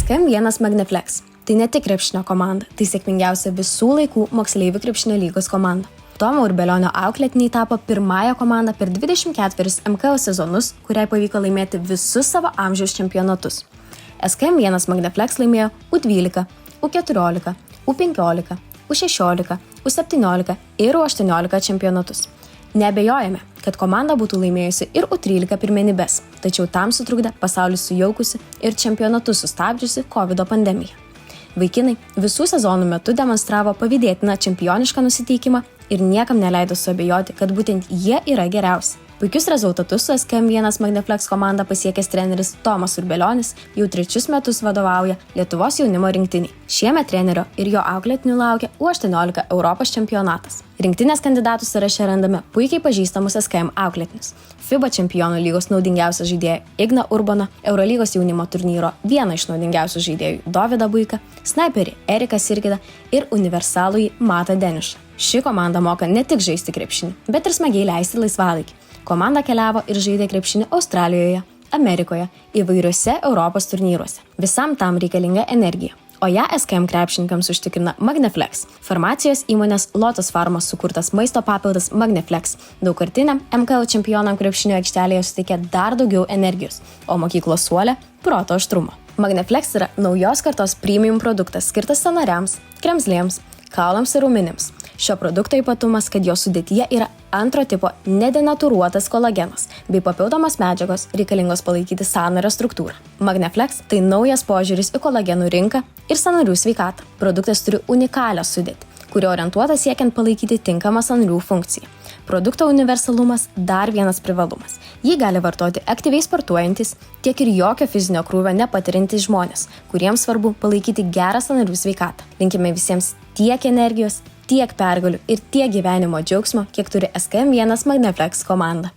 SKM1 Magneflex. Tai ne tik krepšinio komanda, tai sėkmingiausia visų laikų moksleivių krepšinio lygos komanda. Tomo Urbelionio auklėtiniai tapo pirmąją komandą per 24 MKL sezonus, kuriai pavyko laimėti visus savo amžiaus čempionatus. SKM1 Magneflex laimėjo U12, U14, U15, U16, U17 ir U18 čempionatus. Neabejojame, kad komanda būtų laimėjusi ir U13 pirmenybes, tačiau tam sutrukdė pasaulis sujaukusi ir čempionatus sustabdžiusi COVID pandemija. Vaikinai visų sezonų metu demonstravo pavydėtiną čempionišką nusiteikimą ir niekam neleido suabejoti, kad būtent jie yra geriausi. Puikius rezultatus su SKM1 Magneflex komanda pasiekęs treneris Tomas Urbelionis jau 3 metus vadovauja Lietuvos jaunimo rinktiniai. Šiemet trenerio ir jo auklėtinių laukia U18 Europos čempionatas. Rinktinės kandidatų sąraše randame puikiai pažįstamus SKM auklėtinius. FIBA čempionų lygos naudingiausią žaidėją Igną Urbaną, Eurolygos jaunimo turnyro vieną iš naudingiausių žaidėjų Dovydą Buiką, snaiperį Eriką Sirkidą ir universalųjį Matą Deniušą. Ši komanda moka ne tik žaisti krepšinį, bet ir smagiai leisti laisvalaikį. Komanda keliavo ir žaidė krepšinį Australijoje, Amerikoje, įvairiuose Europos turnyruose. Visam tam reikalinga energija, o ją SKM krepšininkams užtikrina Magneflex. Farmacijos įmonės Lotus Pharma sukurtas maisto papildas Magneflex daugkartiniam MKL čempionam krepšinio aikštelėje suteikia dar daugiau energijos, o mokyklos suole – proto aštrumo. Magneflex yra naujos kartos premium produktas skirtas sąnariams, kremzlėms, kaulams ir raumenims. Šio produkto ypatumas, kad jo sudėtyje yra antro tipo nedenatūruotas kolagenas bei papildomos medžiagos reikalingos palaikyti sąnario struktūrą. Magneflex tai naujas požiūris į kolagenų rinką ir sąnarių sveikatą. Produktas turi unikalią sudėtį, kuri orientuota siekiant palaikyti tinkamą sąnarių funkciją. Produkto universalumas dar vienas privalumas. Jį gali vartoti aktyviai sportuojantis, tiek ir jokio fizinio krūvio nepatiriantys žmonės, kuriems svarbu palaikyti gerą sąnarių sveikatą. Linkime visiems tiek energijos, tiek pergalių ir tiek gyvenimo džiaugsmo, kiek turi SKM1 Magneflex komanda.